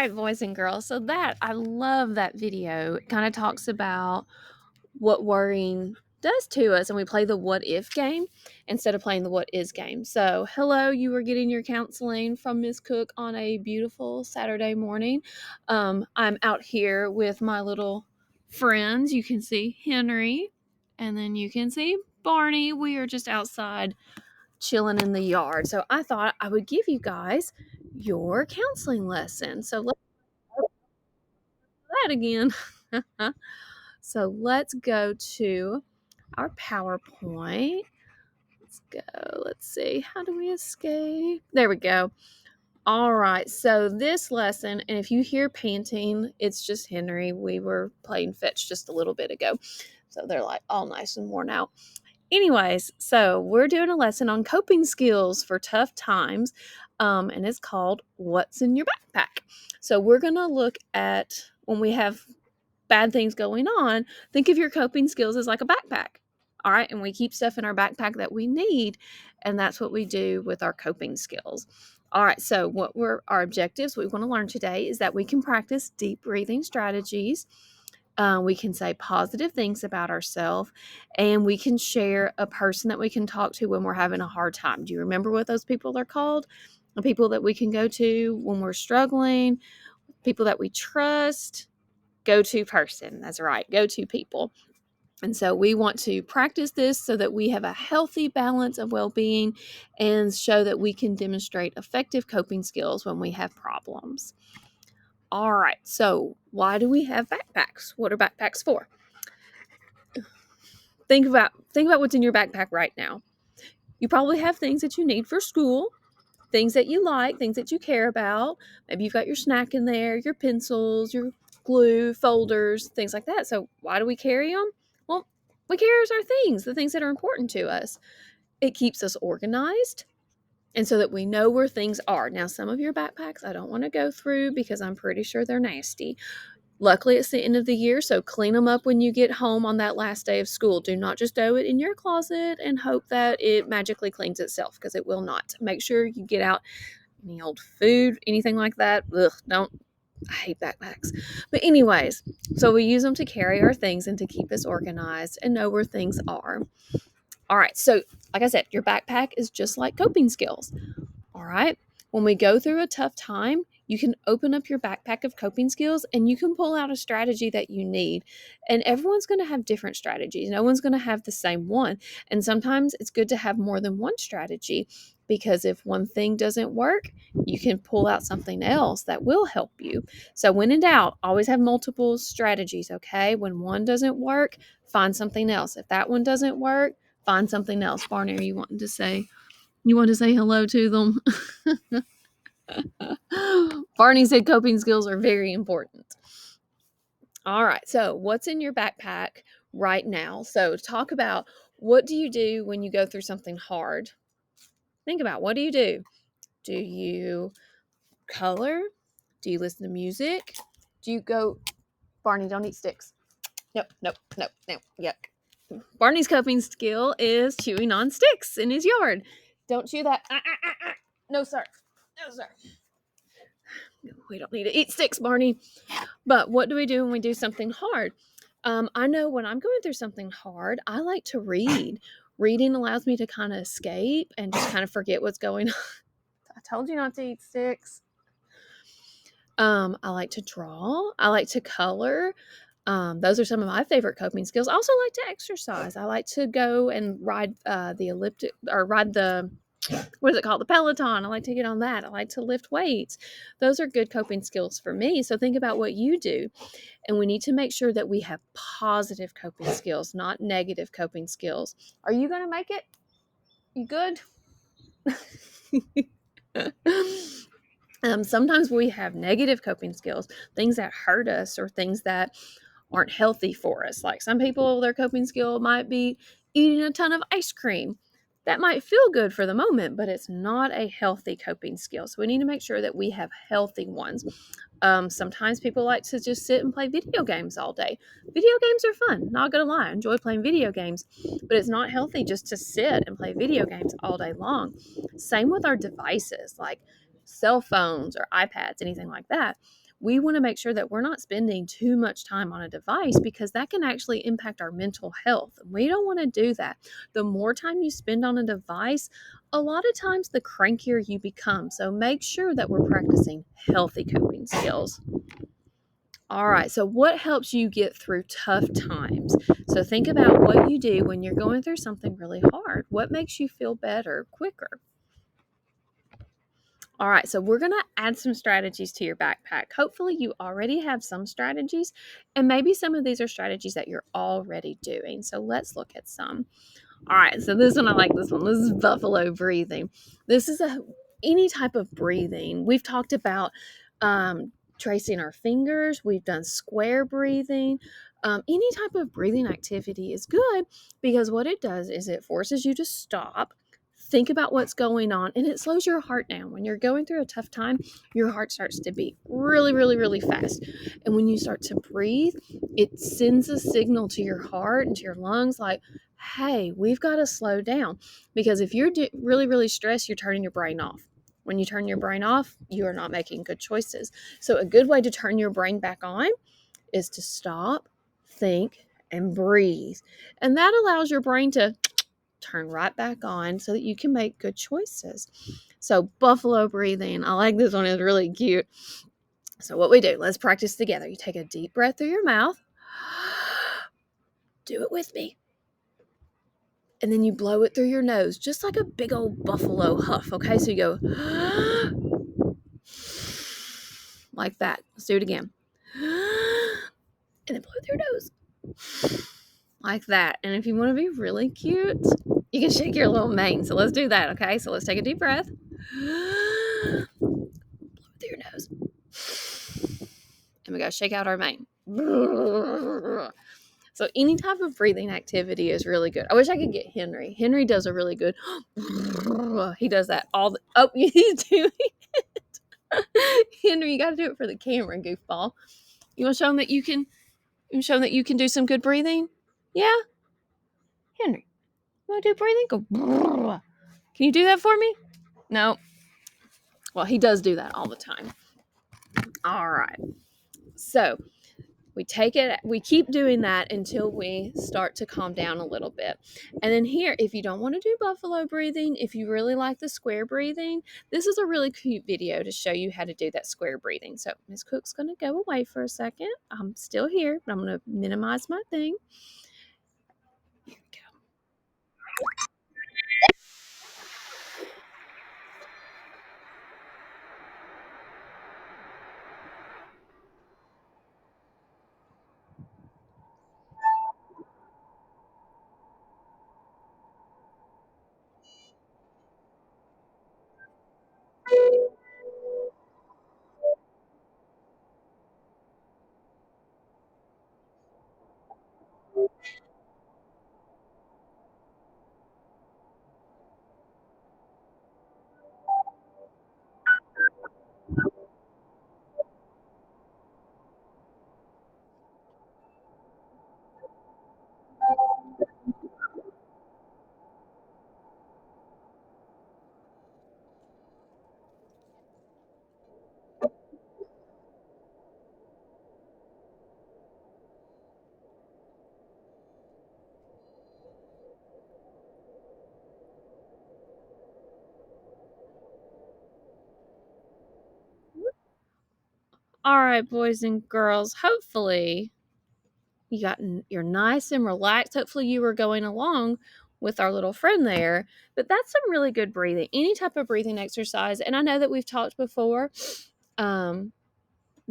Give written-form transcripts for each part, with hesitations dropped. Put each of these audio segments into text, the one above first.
right, boys and girls. So I love that video. It kind of talks about what worrying does to us, and we play the what if game instead of playing the what is game. So, hello, you are getting your counseling from Miss Cook on a beautiful Saturday morning. I'm out here with my little friends. You can see Henry, and then you can see Barney. We are just outside chilling in the yard. So, I thought I would give you guys your counseling lesson. So, let's do that again. So let's go to our PowerPoint. Let's go. Let's see. How do we escape? There we go. All right. So this lesson, and if you hear panting, it's just Henry. We were playing fetch just a little bit ago. So they're like all nice and worn out. Anyways, so we're doing a lesson on coping skills for tough times. And it's called What's in Your Backpack? So we're going to look at when we have bad things going on, think of your coping skills as like a backpack. All right. And we keep stuff in our backpack that we need. And that's what we do with our coping skills. All right. So, what were our objectives we want to learn today is that we can practice deep breathing strategies. We can say positive things about ourselves, and we can share a person that we can talk to when we're having a hard time. Do you remember what those people are called? The people that we can go to when we're struggling, people that we trust. Go-to person. That's right. Go-to people. And so we want to practice this so that we have a healthy balance of well-being and show that we can demonstrate effective coping skills when we have problems. All right. So why do we have backpacks? What are backpacks for? Think about what's in your backpack right now. You probably have things that you need for school, things that you like, things that you care about. Maybe you've got your snack in there, your pencils, your glue, folders, things like that. So why do we carry them? Well, we carry our things, the things that are important to us. It keeps us organized and so that we know where things are. Now, some of your backpacks I don't want to go through because I'm pretty sure they're nasty. Luckily, it's the end of the year, so clean them up when you get home on that last day of school. Do not just throw it in your closet and hope that it magically cleans itself, because it will not. Make sure you get out any old food, anything like that. Ugh, I hate backpacks. But anyways, so we use them to carry our things and to keep us organized and know where things are. All right, so like I said, your backpack is just like coping skills. All right. When we go through a tough time, you can open up your backpack of coping skills and you can pull out a strategy that you need. And everyone's going to have different strategies. No one's going to have the same one. And sometimes it's good to have more than one strategy, because if one thing doesn't work, you can pull out something else that will help you. So when in doubt, always have multiple strategies, okay? When one doesn't work, find something else. If that one doesn't work, find something else. Barney, are you wanting to say? You want to say hello to them? Barney said coping skills are very important. All right. So, what's in your backpack right now? So, talk about what do you do when you go through something hard? Think about what do you do? Do you color? Do you listen to music? Do you go, Barney, don't eat sticks. Nope. Yuck. Barney's coping skill is chewing on sticks in his yard. Don't chew that. No, sir. No, sir. We don't need to eat sticks, Barney. But what do we do when we do something hard? I know when I'm going through something hard, I like to read. Reading allows me to kind of escape and just kind of forget what's going on. I told you not to eat sticks. I like to draw. I like to color. Those are some of my favorite coping skills. I also like to exercise. I like to go and ride the elliptic, or ride the, what is it called? The Peloton. I like to get on that. I like to lift weights. Those are good coping skills for me. So think about what you do. And we need to make sure that we have positive coping skills, not negative coping skills. Are you going to make it? You good? Sometimes we have negative coping skills, things that hurt us or things that aren't healthy for us. Like some people, their coping skill might be eating a ton of ice cream. That might feel good for the moment, but it's not a healthy coping skill. So we need to make sure that we have healthy ones. Sometimes people like to just sit and play video games all day. Video games are fun, not gonna lie. I enjoy playing video games, but it's not healthy just to sit and play video games all day long. Same with our devices, like cell phones or iPads, anything like that. we want to make sure that we're not spending too much time on a device because that can actually impact our mental health. We don't want to do that. The more time you spend on a device, a lot of times the crankier you become. So make sure that we're practicing healthy coping skills. All right, so what helps you get through tough times? So think about what you do when you're going through something really hard. What makes you feel better quicker? All right, so we're going to add some strategies to your backpack. Hopefully, you already have some strategies, and maybe some of these are strategies that you're already doing. So let's look at some. All right, so this one, I like this one. This is buffalo breathing. This is any type of breathing. We've talked about tracing our fingers. We've done square breathing. Any type of breathing activity is good because what it does is it forces you to stop, think about what's going on, and it slows your heart down. When you're going through a tough time, your heart starts to beat really, really, really fast. And when you start to breathe, it sends a signal to your heart and to your lungs like, hey, we've got to slow down. Because if you're really, really stressed, you're turning your brain off. When you turn your brain off, you are not making good choices. So a good way to turn your brain back on is to stop, think, and breathe. And that allows your brain to turn right back on so that you can make good choices. So buffalo breathing, I like this one, it's really cute. So what we do, let's practice together. You take a deep breath through your mouth. Do it with me. And then you blow it through your nose, just like a big old buffalo huff, okay? So you go like that. Let's do it again. And then blow it through your nose. Like that. And if you want to be really cute, you can shake your little mane. So let's do that, okay? So let's take a deep breath. Blow it through your nose. And we gotta shake out our mane. So any type of breathing activity is really good. I wish I could get Henry. Henry does a really good. He does that all the. Oh, he's doing it. Henry, you got to do it for the camera, goofball. You want to show him that you can. You show him that you can do some good breathing. Yeah, Henry, you want to do breathing? Go. Can you do that for me? No. Well, he does do that all the time. All right. So we keep doing that until we start to calm down a little bit. And then here, if you don't want to do buffalo breathing, if you really like the square breathing, this is a really cute video to show you how to do that square breathing. So Miss Cook's going to go away for a second. I'm still here, but I'm going to minimize my thing. Here we go. All right, boys and girls, hopefully you're nice and relaxed. Hopefully you were going along with our little friend there. But that's some really good breathing. Any type of breathing exercise. And I know that we've talked before. You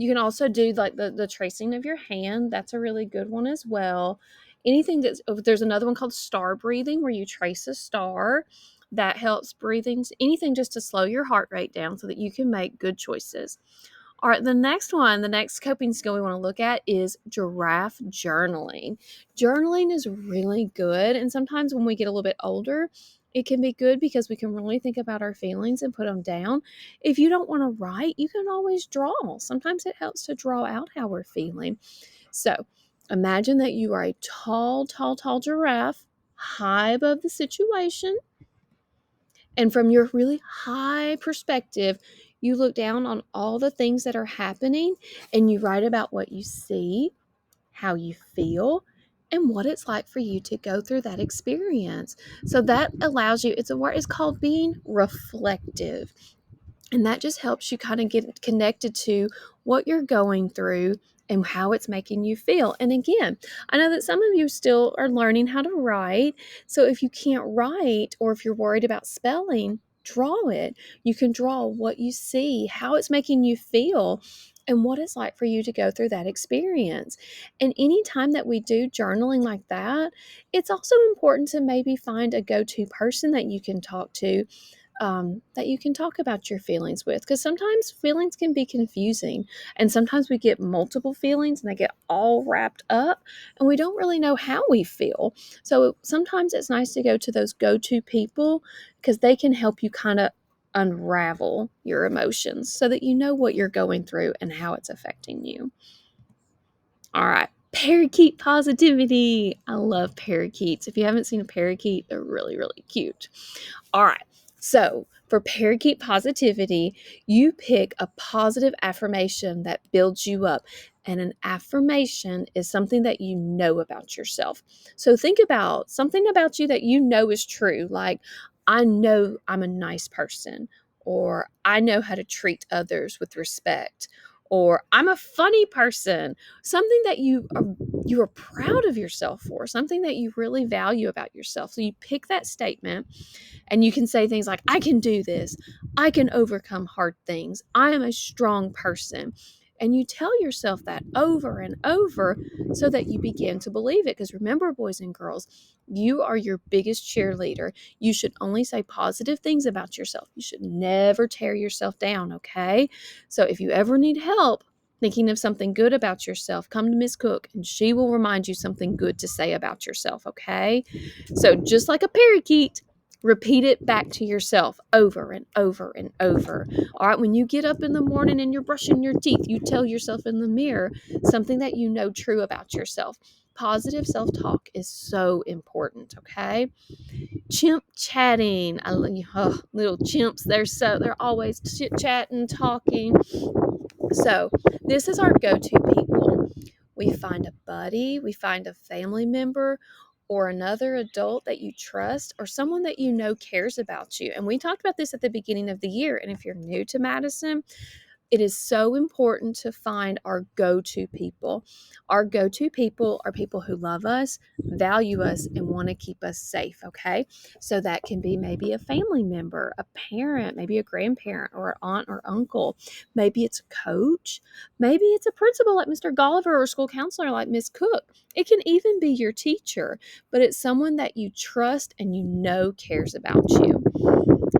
can also do like the tracing of your hand. That's a really good one as well. Anything there's another one called star breathing where you trace a star. That helps breathing. Anything just to slow your heart rate down so that you can make good choices. All right, the next coping skill we want to look at is giraffe journaling. Journaling is really good, and sometimes when we get a little bit older, it can be good because we can really think about our feelings and put them down. If you don't want to write, you can always draw. Sometimes it helps to draw out how we're feeling. So imagine that you are a tall, tall, tall giraffe, high above the situation. And from your really high perspective, You look down on all the things that are happening and you write about what you see, how you feel, and what it's like for you to go through that experience. So that allows you, it's a word, it's called being reflective. And that just helps you kind of get connected to what you're going through and how it's making you feel. And again, I know that some of you still are learning how to write. So if you can't write or if you're worried about spelling, draw it. You can draw what you see, how it's making you feel, and what it's like for you to go through that experience. And anytime that we do journaling like that, it's also important to maybe find a go to person that you can talk to, that you can talk about your feelings with, because sometimes feelings can be confusing, and sometimes we get multiple feelings and they get all wrapped up and we don't really know how we feel. So sometimes it's nice to go to those go-to people because they can help you kind of unravel your emotions so that you know what you're going through and how it's affecting you. All right. Parakeet positivity. I love parakeets. If you haven't seen a parakeet, they're really, really cute. All right. So, for parakeet positivity, you pick a positive affirmation that builds you up. And an affirmation is something that you know about yourself. So, think about something about you that you know is true, like, I know I'm a nice person, or I know how to treat others with respect, or I'm a funny person. Something that you are proud of yourself for, something that you really value about yourself. So you pick that statement and you can say things like, I can do this. I can overcome hard things. I am a strong person. And you tell yourself that over and over so that you begin to believe it. Because remember, boys and girls, you are your biggest cheerleader. You should only say positive things about yourself. You should never tear yourself down, okay? So if you ever need help thinking of something good about yourself, come to Miss Cook and she will remind you something good to say about yourself, okay? So just like a parakeet, repeat it back to yourself over and over and over. All right, when you get up in the morning and you're brushing your teeth, you tell yourself in the mirror something that you know true about yourself. Positive self talk is so important, okay? Chimp chatting. Little chimps, they're always chit chatting, talking. So, this is our go to people. We find a buddy, we find a family member, or another adult that you trust, or someone that you know cares about you. And we talked about this at the beginning of the year. And if you're new to Madison, it is so important to find our go-to people. Our go-to people are people who love us, value us, and want to keep us safe, okay? So that can be maybe a family member, a parent, maybe a grandparent, or an aunt or uncle. Maybe it's a coach. Maybe it's a principal like Mr. Golliver, or a school counselor like Miss Cook. It can even be your teacher, but it's someone that you trust and you know cares about you.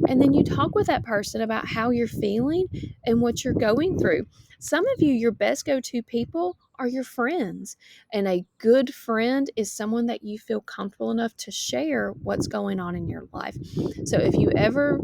And then you talk with that person about how you're feeling and what you're going through. Some of you, your best go to people are your friends. And a good friend is someone that you feel comfortable enough to share what's going on in your life. So if you ever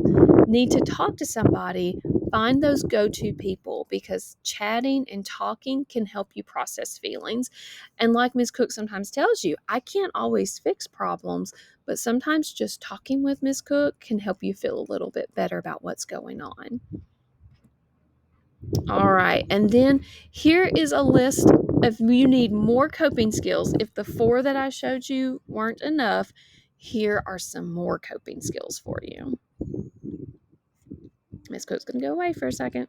need to talk to somebody, find those go to people, because chatting and talking can help you process feelings. And like Ms. Cook sometimes tells you, I can't always fix problems, but sometimes just talking with Ms. Cook can help you feel a little bit better about what's going on. All right. And then here is a list of, you need more coping skills. If the 4 that I showed you weren't enough, here are some more coping skills for you. Ms. Cook's going to go away for a second.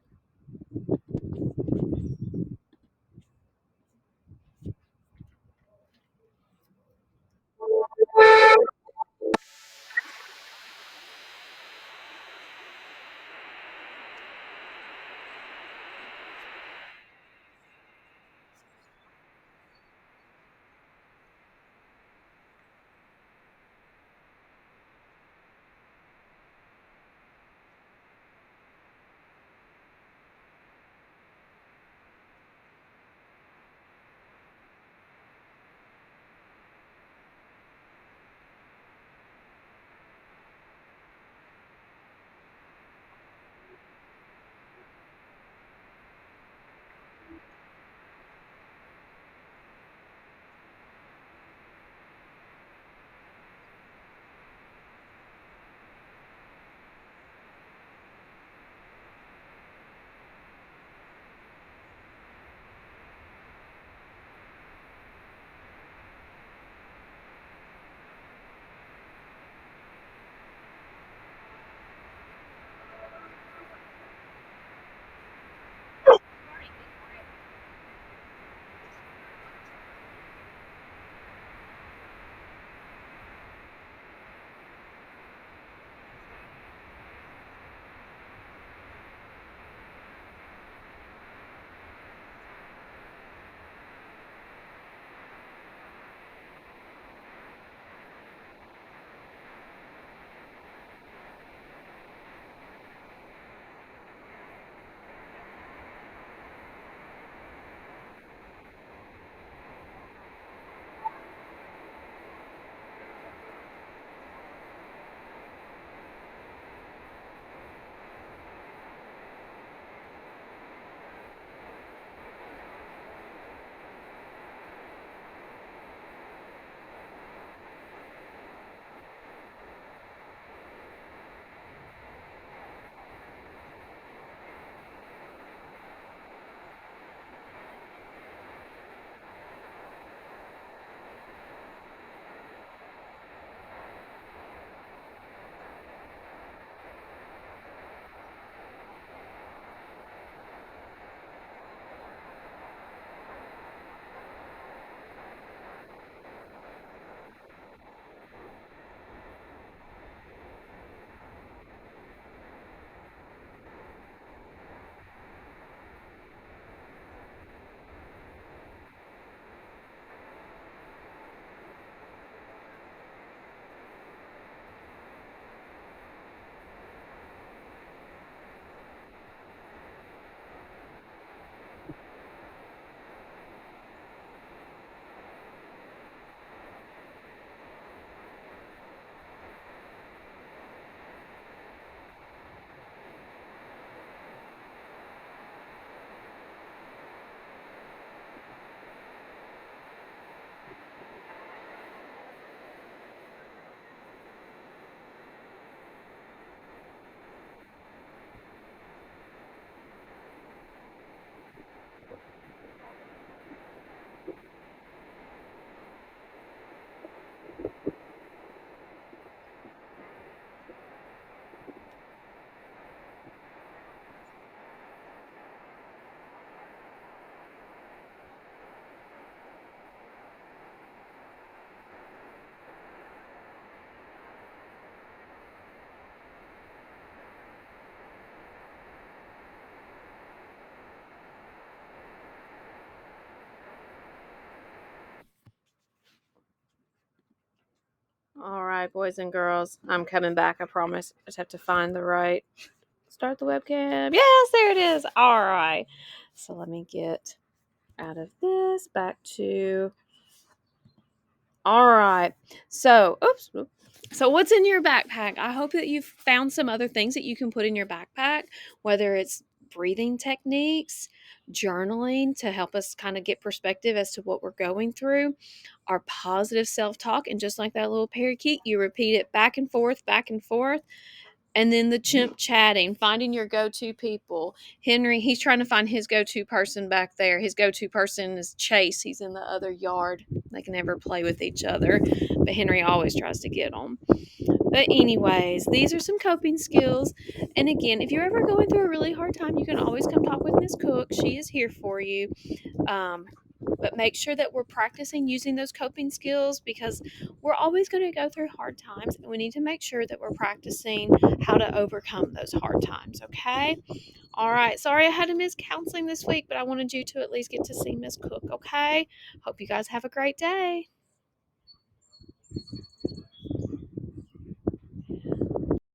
All right, boys and girls, I'm coming back. I promise. I just have to find the right. Start the webcam. Yes, there it is. All right. So let me get out of this back to. All right. So, oops. So, what's in your backpack? I hope that you've found some other things that you can put in your backpack, whether it's breathing techniques, journaling to help us kind of get perspective as to what we're going through, our positive self talk. And just like that little parakeet, you repeat it back and forth, back and forth. And then the chimp chatting, finding your go to people. Henry, he's trying to find his go to person back there. His go to person is Chase. He's in the other yard. They can never play with each other, but Henry always tries to get them. But, anyways, these are some coping skills. And again, if you're ever going through a really hard time, you can always come talk with Miss Cook. She is here for you. But make sure that we're practicing using those coping skills because we're always going to go through hard times and we need to make sure that we're practicing how to overcome those hard times, okay? All right. Sorry I had to miss counseling this week, but I wanted you to at least get to see Miss Cook, okay? Hope you guys have a great day.